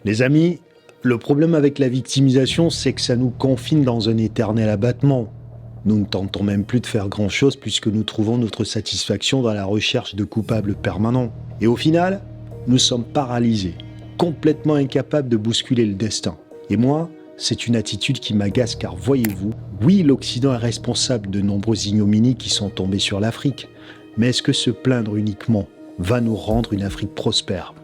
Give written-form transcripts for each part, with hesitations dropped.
Les amis, le problème avec la victimisation, c'est que ça nous confine dans un éternel abattement. Nous ne tentons même plus de faire grand-chose puisque nous trouvons notre satisfaction dans la recherche de coupables permanents. Et au final, nous sommes paralysés, complètement incapables de bousculer le destin. Et moi, c'est une attitude qui m'agace car voyez-vous, oui, l'Occident est responsable de nombreuses ignominies qui sont tombées sur l'Afrique. Mais est-ce que se plaindre uniquement va nous rendre une Afrique prospère?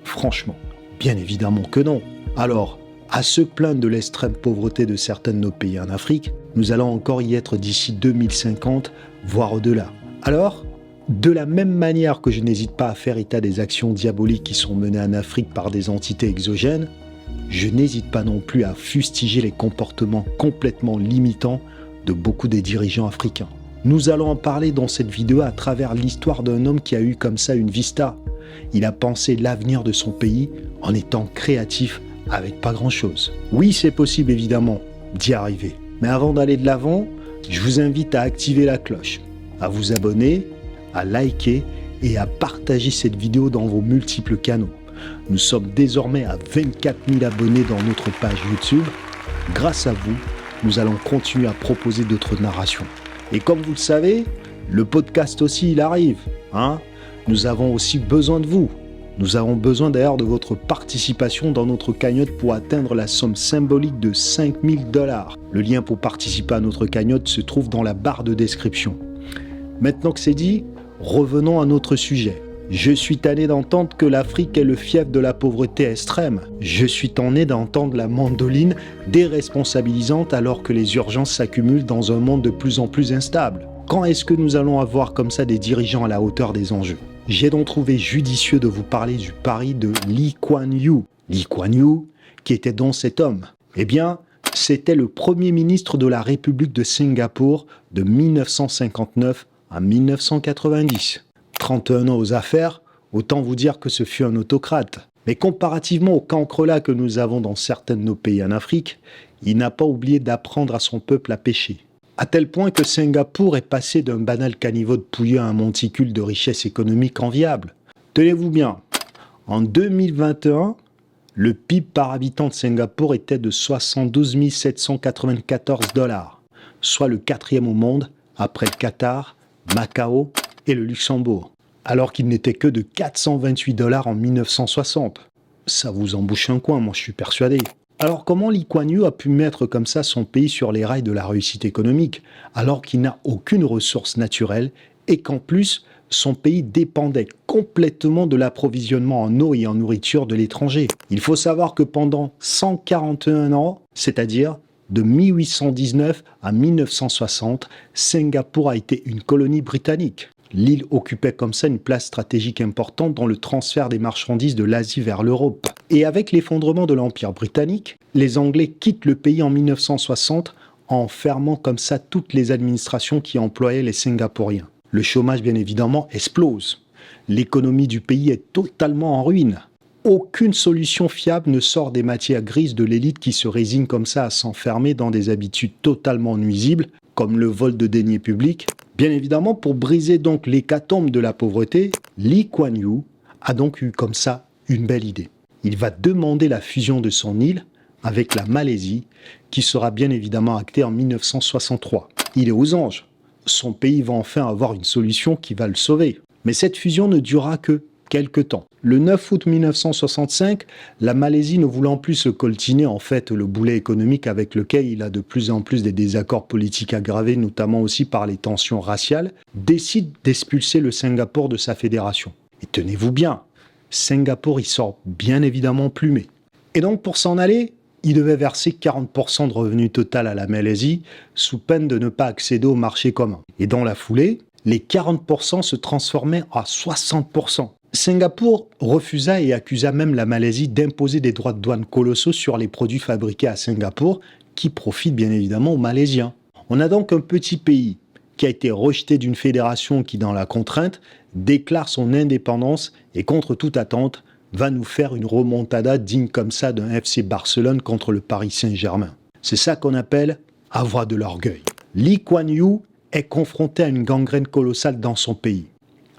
Franchement, bien évidemment que non. Alors, à se plaindre de l'extrême pauvreté de certains de nos pays en Afrique, nous allons encore y être d'ici 2050, voire au-delà. Alors, de la même manière que je n'hésite pas à faire état des actions diaboliques qui sont menées en Afrique par des entités exogènes, je n'hésite pas non plus à fustiger les comportements complètement limitants de beaucoup des dirigeants africains. Nous allons en parler dans cette vidéo à travers l'histoire d'un homme qui a eu comme ça une vista. Il a pensé l'avenir de son pays en étant créatif avec pas grand-chose. Oui, c'est possible évidemment d'y arriver. Mais avant d'aller de l'avant, je vous invite à activer la cloche, à vous abonner, à liker et à partager cette vidéo dans vos multiples canaux. Nous sommes désormais à 24 000 abonnés dans notre page YouTube. Grâce à vous, nous allons continuer à proposer d'autres narrations. Et comme vous le savez, le podcast aussi, il arrive. Nous avons aussi besoin de vous. Nous avons besoin d'ailleurs de votre participation dans notre cagnotte pour atteindre la somme symbolique de 5 000 $. Le lien pour participer à notre cagnotte se trouve dans la barre de description. Maintenant que c'est dit, revenons à notre sujet. Je suis tanné d'entendre que l'Afrique est le fief de la pauvreté extrême. Je suis tanné d'entendre la mandoline déresponsabilisante alors que les urgences s'accumulent dans un monde de plus en plus instable. Quand est-ce que nous allons avoir comme ça des dirigeants à la hauteur des enjeux? J'ai donc trouvé judicieux de vous parler du pari de Lee Kuan Yew. Lee Kuan Yew, qui était donc cet homme? Eh bien, c'était le premier ministre de la République de Singapour de 1959 à 1990. 31 ans aux affaires, autant vous dire que ce fut un autocrate. Mais comparativement au cancrelat que nous avons dans certains de nos pays en Afrique, il n'a pas oublié d'apprendre à son peuple à pêcher. À tel point que Singapour est passé d'un banal caniveau de pouilleux à un monticule de richesse économique enviable. Tenez-vous bien, en 2021, le PIB par habitant de Singapour était de 72 794 $, soit le 4e au monde après le Qatar, Macao et le Luxembourg, alors qu'il n'était que de 428 $ en 1960. Ça vous embouche un coin, moi je suis persuadé. Alors comment Lee Kuan Yew a pu mettre comme ça son pays sur les rails de la réussite économique, alors qu'il n'a aucune ressource naturelle et qu'en plus, son pays dépendait complètement de l'approvisionnement en eau et en nourriture de l'étranger? Il faut savoir que pendant 141 ans, c'est-à-dire de 1819 à 1960, Singapour a été une colonie britannique. L'île occupait comme ça une place stratégique importante dans le transfert des marchandises de l'Asie vers l'Europe. Et avec l'effondrement de l'Empire britannique, les Anglais quittent le pays en 1960 en fermant comme ça toutes les administrations qui employaient les Singapouriens. Le chômage, bien évidemment, explose. L'économie du pays est totalement en ruine. Aucune solution fiable ne sort des matières grises de l'élite qui se résigne comme ça à s'enfermer dans des habitudes totalement nuisibles, comme le vol de deniers publics. Bien évidemment, pour briser donc l'hécatombe de la pauvreté, Lee Kuan Yew a donc eu comme ça une belle idée. Il va demander la fusion de son île avec la Malaisie, qui sera bien évidemment actée en 1963. Il est aux anges. Son pays va enfin avoir une solution qui va le sauver. Mais cette fusion ne durera que quelques temps. Le 9 août 1965, la Malaisie, ne voulant plus se coltiner en fait le boulet économique avec lequel il a de plus en plus des désaccords politiques aggravés, notamment aussi par les tensions raciales, décide d'expulser le Singapour de sa fédération. Et tenez-vous bien, Singapour y sort bien évidemment plumé. Et donc pour s'en aller, il devait verser 40% de revenu total à la Malaisie, sous peine de ne pas accéder au marché commun. Et dans la foulée, les 40% se transformaient à 60%. Singapour refusa et accusa même la Malaisie d'imposer des droits de douane colossaux sur les produits fabriqués à Singapour, qui profitent bien évidemment aux Malaisiens. On a donc un petit pays qui a été rejeté d'une fédération qui, dans la contrainte, déclare son indépendance et, contre toute attente, va nous faire une remontada digne comme ça d'un FC Barcelone contre le Paris Saint-Germain. C'est ça qu'on appelle avoir de l'orgueil. Lee Kuan Yew est confronté à une gangrène colossale dans son pays,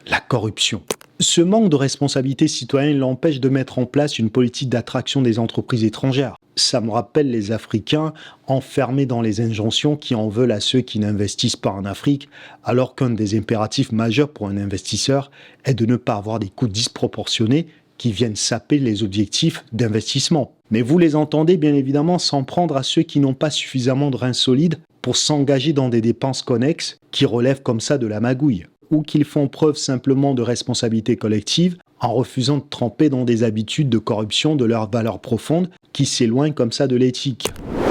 la corruption. Ce manque de responsabilité citoyenne l'empêche de mettre en place une politique d'attraction des entreprises étrangères. Ça me rappelle les Africains enfermés dans les injonctions qui en veulent à ceux qui n'investissent pas en Afrique, alors qu'un des impératifs majeurs pour un investisseur est de ne pas avoir des coûts disproportionnés qui viennent saper les objectifs d'investissement. Mais vous les entendez bien évidemment s'en prendre à ceux qui n'ont pas suffisamment de reins solides pour s'engager dans des dépenses connexes qui relèvent comme ça de la magouille, ou qu'ils font preuve simplement de responsabilité collective en refusant de tremper dans des habitudes de corruption de leurs valeurs profondes qui s'éloignent comme ça de l'éthique.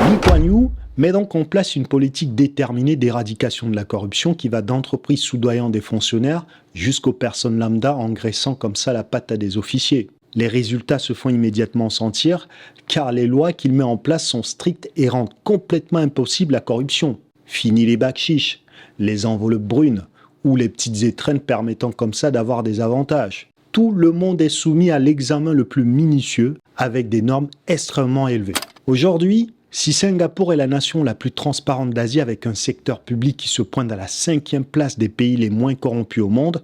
Lee Kuan Yew met donc en place une politique déterminée d'éradication de la corruption qui va d'entreprises soudoyant des fonctionnaires jusqu'aux personnes lambda engraissant comme ça la patte à des officiers. Les résultats se font immédiatement sentir car les lois qu'il met en place sont strictes et rendent complètement impossible la corruption. Fini les bakchiches, les enveloppes brunes ou les petites étrennes permettant comme ça d'avoir des avantages. Tout le monde est soumis à l'examen le plus minutieux avec des normes extrêmement élevées. Aujourd'hui, si Singapour est la nation la plus transparente d'Asie avec un secteur public qui se pointe à la 5e place des pays les moins corrompus au monde,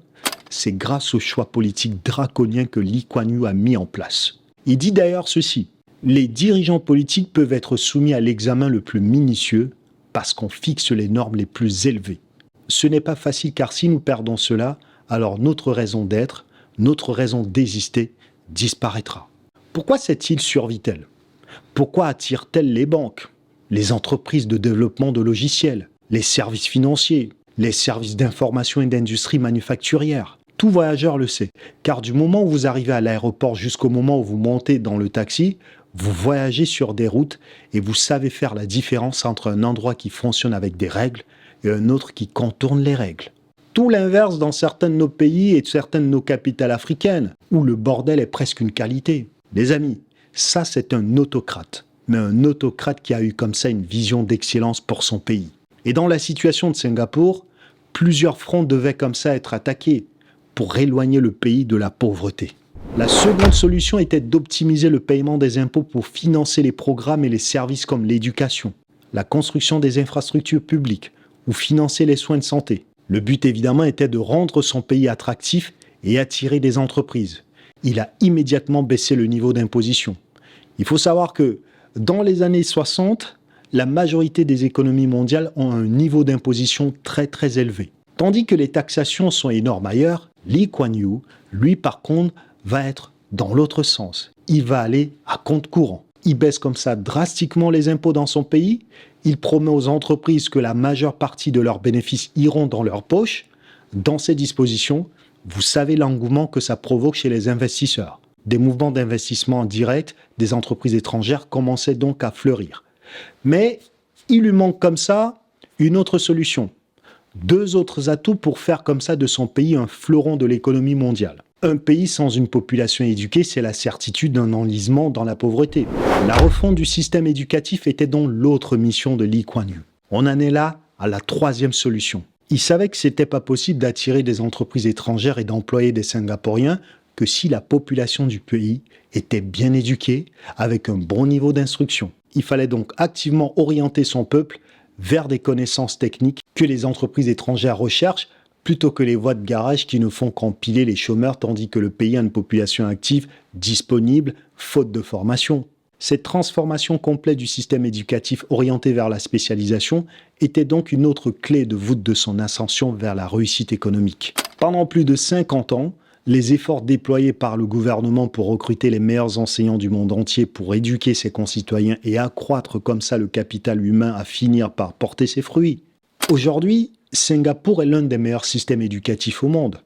c'est grâce aux choix politiques draconiens que Lee Kuan Yew a mis en place. Il dit d'ailleurs ceci: les dirigeants politiques peuvent être soumis à l'examen le plus minutieux parce qu'on fixe les normes les plus élevées. Ce n'est pas facile car si nous perdons cela, alors notre raison d'être, notre raison d'exister disparaîtra. Pourquoi cette île survit-elle? Pourquoi attire-t-elle les banques, les entreprises de développement de logiciels, les services financiers, les services d'information et d'industrie manufacturière? Tout voyageur le sait, car du moment où vous arrivez à l'aéroport jusqu'au moment où vous montez dans le taxi, vous voyagez sur des routes et vous savez faire la différence entre un endroit qui fonctionne avec des règles et un autre qui contourne les règles. Tout l'inverse dans certains de nos pays et certaines de nos capitales africaines, où le bordel est presque une qualité. Les amis, ça c'est un autocrate, mais un autocrate qui a eu comme ça une vision d'excellence pour son pays. Et dans la situation de Singapour, plusieurs fronts devaient comme ça être attaqués pour éloigner le pays de la pauvreté. La seconde solution était d'optimiser le paiement des impôts pour financer les programmes et les services comme l'éducation, la construction des infrastructures publiques ou financer les soins de santé. Le but évidemment était de rendre son pays attractif et attirer des entreprises. Il a immédiatement baissé le niveau d'imposition. Il faut savoir que dans les années 60, la majorité des économies mondiales ont un niveau d'imposition très très élevé. Tandis que les taxations sont énormes ailleurs, Lee Kuan Yew, lui par contre, va être dans l'autre sens. Il va aller à compte courant. Il baisse comme ça drastiquement les impôts dans son pays. Il promet aux entreprises que la majeure partie de leurs bénéfices iront dans leur poche. Dans ces dispositions, vous savez l'engouement que ça provoque chez les investisseurs. Des mouvements d'investissement direct des entreprises étrangères commençaient donc à fleurir. Mais il lui manque comme ça une autre solution. 2 autres atouts pour faire comme ça de son pays un fleuron de l'économie mondiale. Un pays sans une population éduquée, c'est la certitude d'un enlisement dans la pauvreté. La refonte du système éducatif était donc l'autre mission de Lee Kuan Yew. On en est là à la 3e solution. Il savait que c'était pas possible d'attirer des entreprises étrangères et d'employer des Singapouriens que si la population du pays était bien éduquée, avec un bon niveau d'instruction. Il fallait donc activement orienter son peuple vers des connaissances techniques que les entreprises étrangères recherchent, plutôt que les voies de garage qui ne font qu'empiler les chômeurs tandis que le pays a une population active disponible, faute de formation. Cette transformation complète du système éducatif orienté vers la spécialisation était donc une autre clé de voûte de son ascension vers la réussite économique. Pendant plus de 50 ans, les efforts déployés par le gouvernement pour recruter les meilleurs enseignants du monde entier pour éduquer ses concitoyens et accroître comme ça le capital humain à finir par porter ses fruits. Aujourd'hui, Singapour est l'un des meilleurs systèmes éducatifs au monde.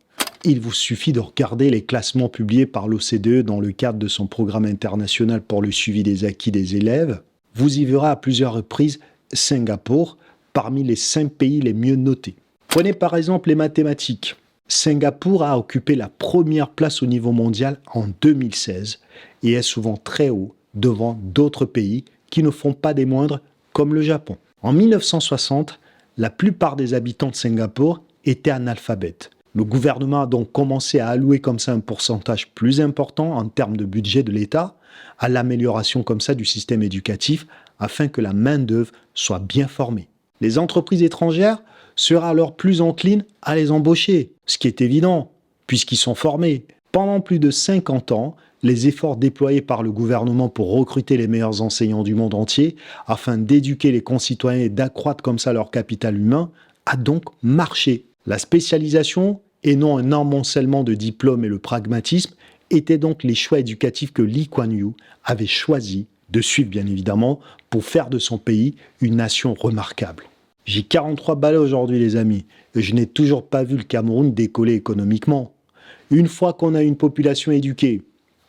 Il vous suffit de regarder les classements publiés par l'OCDE dans le cadre de son programme international pour le suivi des acquis des élèves. Vous y verrez à plusieurs reprises Singapour parmi les 5 pays les mieux notés. Prenez par exemple les mathématiques. Singapour a occupé la première place au niveau mondial en 2016 et est souvent très haut devant d'autres pays qui ne font pas des moindres comme le Japon. En 1960, la plupart des habitants de Singapour étaient analphabètes. Le gouvernement a donc commencé à allouer comme ça un pourcentage plus important en termes de budget de l'État à l'amélioration comme ça du système éducatif afin que la main-d'œuvre soit bien formée. Les entreprises étrangères seraient alors plus enclines à les embaucher, ce qui est évident, puisqu'ils sont formés. Pendant plus de 50 ans, les efforts déployés par le gouvernement pour recruter les meilleurs enseignants du monde entier, afin d'éduquer les concitoyens et d'accroître comme ça leur capital humain, a donc marché. La spécialisation, et non un amoncellement de diplômes et le pragmatisme, étaient donc les choix éducatifs que Lee Kuan Yew avait choisi de suivre bien évidemment pour faire de son pays une nation remarquable. J'ai 43 balais aujourd'hui les amis, et je n'ai toujours pas vu le Cameroun décoller économiquement. Une fois qu'on a une population éduquée,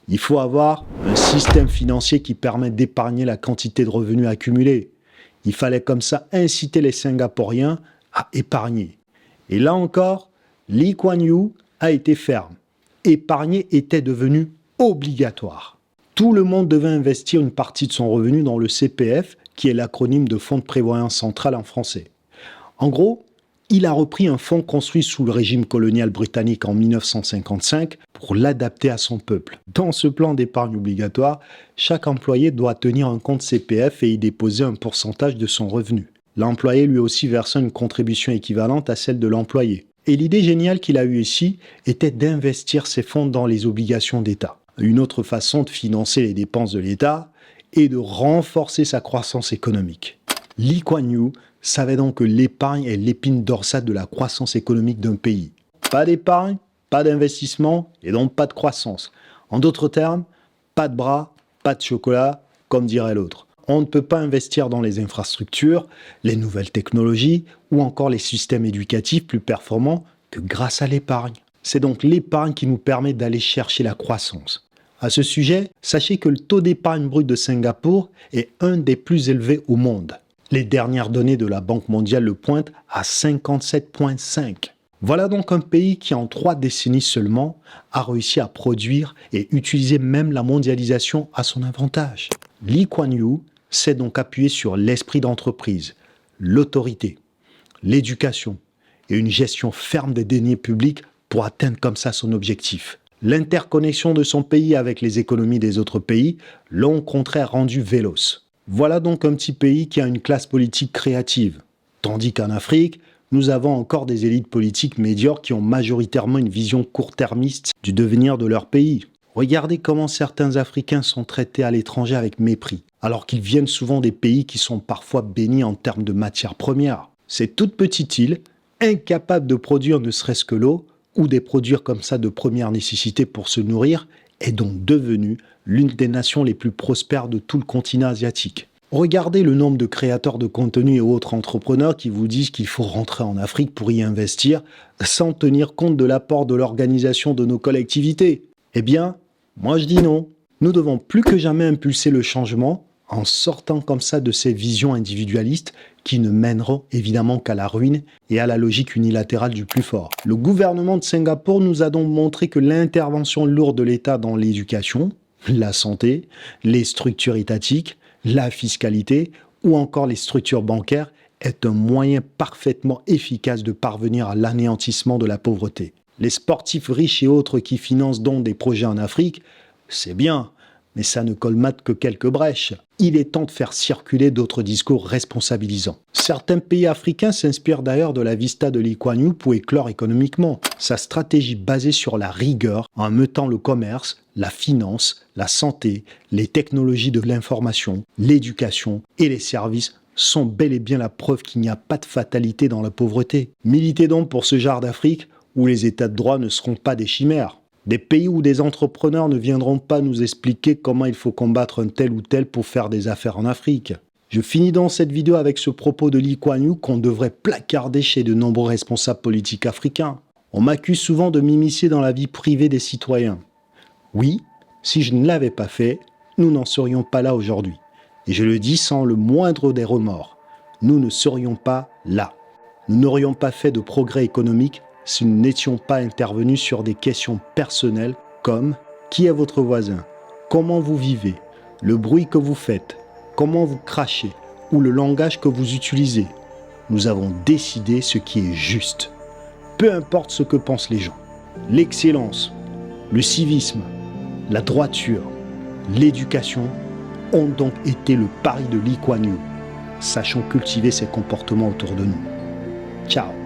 il faut avoir un système financier qui permet d'épargner la quantité de revenus accumulés. Il fallait comme ça inciter les Singapouriens à épargner. Et là encore, Lee Kuan Yew a été ferme. Épargner était devenu obligatoire. Tout le monde devait investir une partie de son revenu dans le CPF, qui est l'acronyme de Fonds de prévoyance centrale en français. En gros, il a repris un fonds construit sous le régime colonial britannique en 1955 pour l'adapter à son peuple. Dans ce plan d'épargne obligatoire, chaque employé doit tenir un compte CPF et y déposer un pourcentage de son revenu. L'employé lui aussi versant une contribution équivalente à celle de l'employé. Et l'idée géniale qu'il a eue ici était d'investir ces fonds dans les obligations d'État. Une autre façon de financer les dépenses de l'État et de renforcer sa croissance économique. Lee Kuan Yew savait donc que l'épargne est l'épine dorsale de la croissance économique d'un pays. Pas d'épargne, pas d'investissement et donc pas de croissance. En d'autres termes, pas de bras, pas de chocolat, comme dirait l'autre. On ne peut pas investir dans les infrastructures, les nouvelles technologies ou encore les systèmes éducatifs plus performants que grâce à l'épargne. C'est donc l'épargne qui nous permet d'aller chercher la croissance. À ce sujet, sachez que le taux d'épargne brute de Singapour est un des plus élevés au monde. Les dernières données de la Banque mondiale le pointent à 57,5. Voilà donc un pays qui en 3 décennies seulement a réussi à produire et utiliser même la mondialisation à son avantage. Lee Kuan Yew s'est donc appuyé sur l'esprit d'entreprise, l'autorité, l'éducation et une gestion ferme des deniers publics pour atteindre comme ça son objectif. L'interconnexion de son pays avec les économies des autres pays l'ont au contraire rendu véloce. Voilà donc un petit pays qui a une classe politique créative, tandis qu'en Afrique, nous avons encore des élites politiques médiocres qui ont majoritairement une vision court-termiste du devenir de leur pays. Regardez comment certains Africains sont traités à l'étranger avec mépris, alors qu'ils viennent souvent des pays qui sont parfois bénis en termes de matières premières. Ces toutes petites îles, incapables de produire ne serait-ce que l'eau, ou des produits comme ça de première nécessité pour se nourrir, est donc devenue l'une des nations les plus prospères de tout le continent asiatique. Regardez le nombre de créateurs de contenu et autres entrepreneurs qui vous disent qu'il faut rentrer en Afrique pour y investir sans tenir compte de l'apport de l'organisation de nos collectivités. Eh bien, moi je dis non. Nous devons plus que jamais impulser le changement en sortant comme ça de ces visions individualistes qui ne mèneront évidemment qu'à la ruine et à la logique unilatérale du plus fort. Le gouvernement de Singapour nous a donc montré que l'intervention lourde de l'État dans l'éducation, la santé, les structures étatiques, la fiscalité ou encore les structures bancaires est un moyen parfaitement efficace de parvenir à l'anéantissement de la pauvreté. Les sportifs riches et autres qui financent donc des projets en Afrique, c'est bien, mais ça ne colmate que quelques brèches. Il est temps de faire circuler d'autres discours responsabilisants. Certains pays africains s'inspirent d'ailleurs de la vista de Lee Kuan Yew pour éclore économiquement. Sa stratégie basée sur la rigueur en mettant le commerce, la finance, la santé, les technologies de l'information, l'éducation et les services sont bel et bien la preuve qu'il n'y a pas de fatalité dans la pauvreté. Militez donc pour ce genre d'Afrique où les états de droit ne seront pas des chimères. Des pays où des entrepreneurs ne viendront pas nous expliquer comment il faut combattre un tel ou tel pour faire des affaires en Afrique. Je finis donc cette vidéo avec ce propos de Lee Kuan Yew qu'on devrait placarder chez de nombreux responsables politiques africains. On m'accuse souvent de m'immiscer dans la vie privée des citoyens. Oui, si je ne l'avais pas fait, nous n'en serions pas là aujourd'hui. Et je le dis sans le moindre des remords. Nous ne serions pas là. Nous n'aurions pas fait de progrès économique si nous n'étions pas intervenus sur des questions personnelles comme qui est votre voisin, comment vous vivez, le bruit que vous faites, comment vous crachez ou le langage que vous utilisez. Nous avons décidé ce qui est juste. Peu importe ce que pensent les gens. L'excellence, le civisme, la droiture, l'éducation ont donc été le pari de Lee Kuan Yew. Sachons cultiver ces comportements autour de nous. Ciao.